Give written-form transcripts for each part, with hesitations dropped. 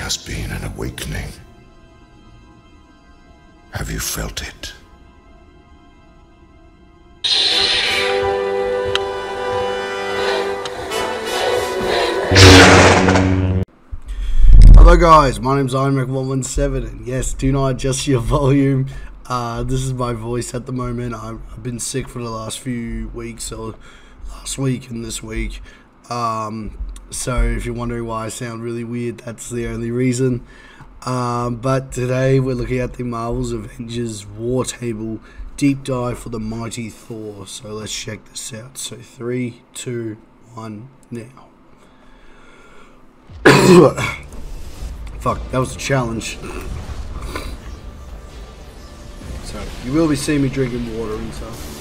has been an awakening. Have you felt it? Hello guys, my name's IronMac117 and yes, do not adjust your volume. This is my voice at the moment. I've been sick for the last few weeks, or last week and this week. So if you're wondering why I sound really weird, that's the only reason. But today we're looking at the Marvel's Avengers War Table deep dive for the mighty Thor. So let's check this out. So 3, 2, 1, now. Fuck, that was a challenge. So, you will be seeing me drinking water and stuff.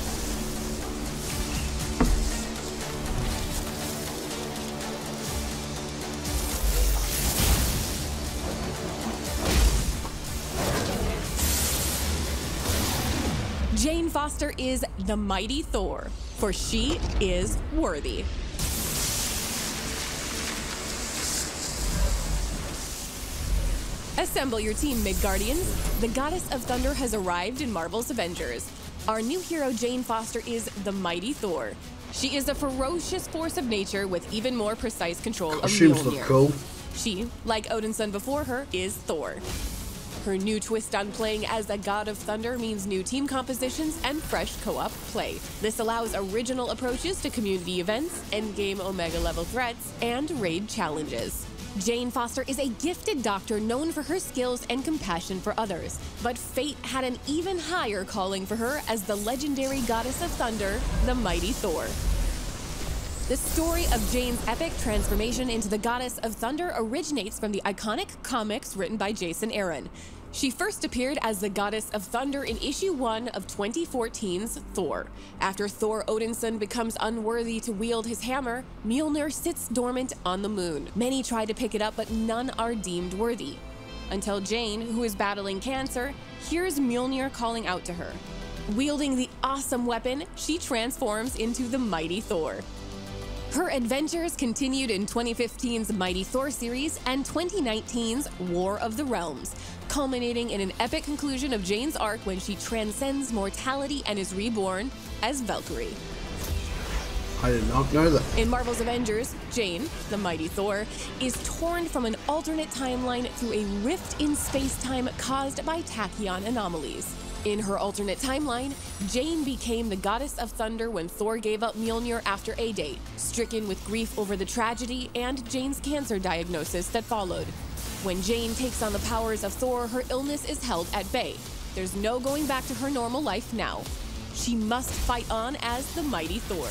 Jane Foster is the mighty Thor, for she is worthy. Assemble your team, Midgardians. The Goddess of Thunder has arrived in Marvel's Avengers. Our new hero, Jane Foster, is the mighty Thor. She is a ferocious force of nature with even more precise control of Mjolnir. Cool. She, like Odin's son before her, is Thor. Her new twist on playing as a god of thunder means new team compositions and fresh co-op play. This allows original approaches to community events, endgame Omega level threats, and raid challenges. Jane Foster is a gifted doctor known for her skills and compassion for others, but fate had an even higher calling for her as the legendary goddess of thunder, the mighty Thor. The story of Jane's epic transformation into the goddess of thunder originates from the iconic comics written by Jason Aaron. She first appeared as the goddess of thunder in issue 1 of 2014's Thor. After Thor Odinson becomes unworthy to wield his hammer, Mjolnir sits dormant on the moon. Many try to pick it up, but none are deemed worthy. Until Jane, who is battling cancer, hears Mjolnir calling out to her. Wielding the awesome weapon, she transforms into the mighty Thor. Her adventures continued in 2015's Mighty Thor series and 2019's War of the Realms, culminating in an epic conclusion of Jane's arc when she transcends mortality and is reborn as Valkyrie. I did not know that. In Marvel's Avengers, Jane, the mighty Thor, is torn from an alternate timeline through a rift in space-time caused by tachyon anomalies. In her alternate timeline, Jane became the goddess of thunder when Thor gave up Mjolnir after a date, stricken with grief over the tragedy and Jane's cancer diagnosis that followed. When Jane takes on the powers of Thor, her illness is held at bay. There's no going back to her normal life now. She must fight on as the mighty Thor.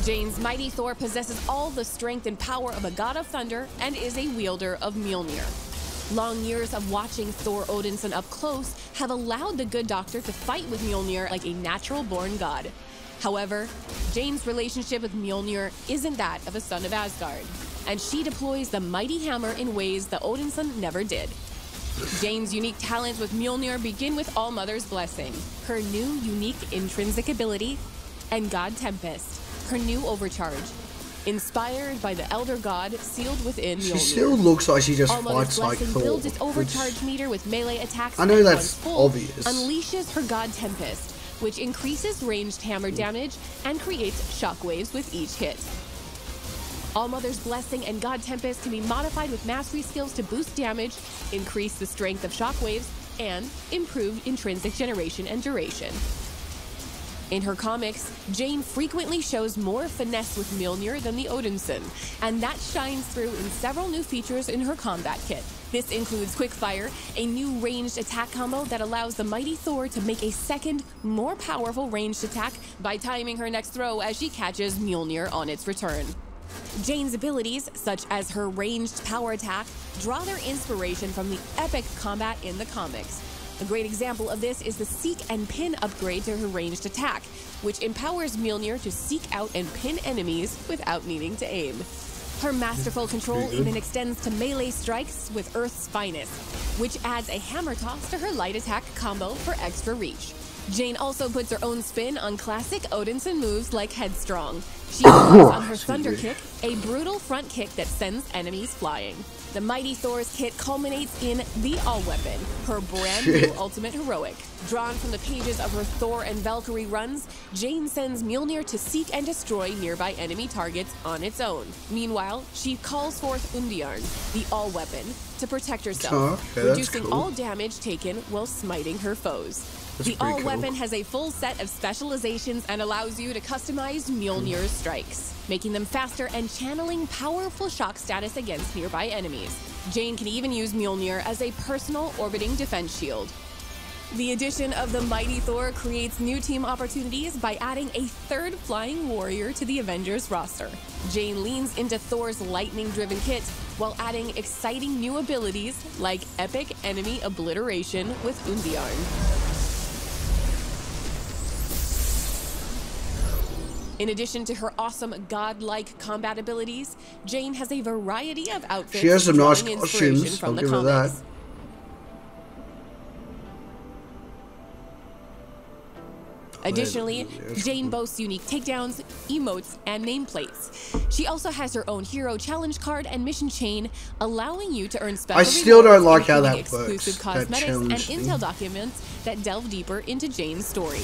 Jane's mighty Thor possesses all the strength and power of a god of thunder and is a wielder of Mjolnir. Long years of watching Thor Odinson up close have allowed the good doctor to fight with Mjolnir like a natural-born god. However, Jane's relationship with Mjolnir isn't that of a son of Asgard, and she deploys the mighty hammer in ways that Odinson never did. Jane's unique talents with Mjolnir begin with All-Mother's blessing, her new unique intrinsic ability, and God Tempest, her new overcharge. Inspired by the Elder God sealed within Mjolnir. She still looks like she just All-Mother's fights like blessing Thor. builds its overcharge meter with melee attacks. I know and that's once full, obvious. Unleashes her God Tempest, which increases ranged hammer damage and creates shockwaves with each hit. All-Mother's Blessing and God Tempest can be modified with mastery skills to boost damage, increase the strength of shockwaves, and improve intrinsic generation and duration. In her comics, Jane frequently shows more finesse with Mjolnir than the Odinson, and that shines through in several new features in her combat kit. This includes Quickfire, a new ranged attack combo that allows the mighty Thor to make a second, more powerful ranged attack by timing her next throw as she catches Mjolnir on its return. Jane's abilities, such as her ranged power attack, draw their inspiration from the epic combat in the comics. A great example of this is the Seek and Pin upgrade to her ranged attack, which empowers Mjolnir to seek out and pin enemies without needing to aim. Her masterful control even extends to melee strikes with Earth's Finest, which adds a hammer toss to her light attack combo for extra reach. Jane also puts her own spin on classic Odinson moves like Headstrong. She uses on her Thunder Kick, a brutal front kick that sends enemies flying. The Mighty Thor's kit culminates in the All-Weapon, her brand new ultimate heroic. Drawn from the pages of her Thor and Valkyrie runs, Jane sends Mjolnir to seek and destroy nearby enemy targets on its own. Meanwhile, she calls forth Undjarn, the All-Weapon, to protect herself, reducing all damage taken while smiting her foes. The All-Weapon has a full set of specializations and allows you to customize Mjolnir's strikes, making them faster and channeling powerful shock status against nearby enemies. Jane can even use Mjolnir as a personal orbiting defense shield. The addition of the Mighty Thor creates new team opportunities by adding a third flying warrior to the Avengers roster. Jane leans into Thor's lightning-driven kit while adding exciting new abilities like epic enemy obliteration with Undjarn. In addition to her awesome godlike combat abilities, Jane has a variety of outfits. She has some nice drawing costumes. inspiration from I'll the give her that. comics. Additionally, Jane boasts unique takedowns, emotes, and nameplates. She also has her own hero challenge card and mission chain, allowing you to earn special I still don't like how including that works, exclusive that cosmetics and challenge thing. intel documents that delve deeper into Jane's story.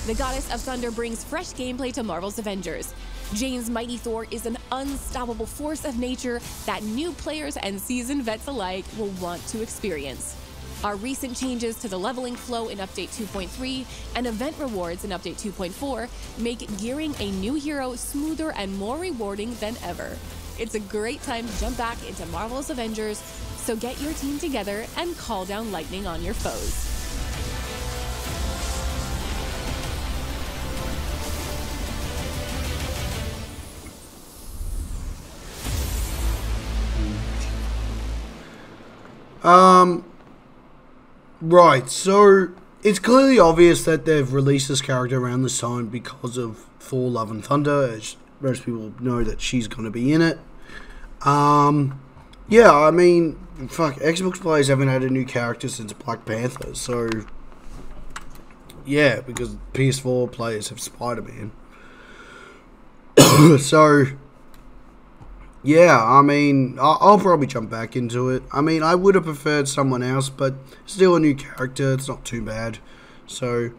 The Goddess of Thunder brings fresh gameplay to Marvel's Avengers. Jane's Mighty Thor is an unstoppable force of nature that new players and seasoned vets alike will want to experience. Our recent changes to the leveling flow in Update 2.3 and event rewards in Update 2.4 make gearing a new hero smoother and more rewarding than ever. It's a great time to jump back into Marvel's Avengers, so get your team together and call down lightning on your foes. Right, so it's clearly obvious that they've released this character around this time because of Thor Love and Thunder, as most people know that she's going to be in it. Yeah, I mean, fuck, Xbox players haven't had a new character since Black Panther, so yeah, because PS4 players have Spider-Man. So yeah, I mean, I'll probably jump back into it. I mean, I would have preferred someone else, but still a new character. It's not too bad. So,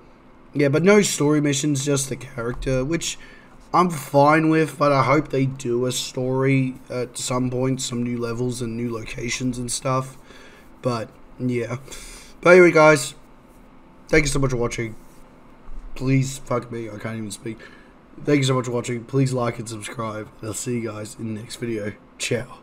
yeah, but no story missions, just the character, which I'm fine with, but I hope they do a story at some point, some new levels and new locations and stuff. But, yeah. But anyway, guys, thank you so much for watching. Please, fuck me, I can't even speak. Thank you so much for watching. Please like and subscribe. I'll see you guys in the next video. Ciao.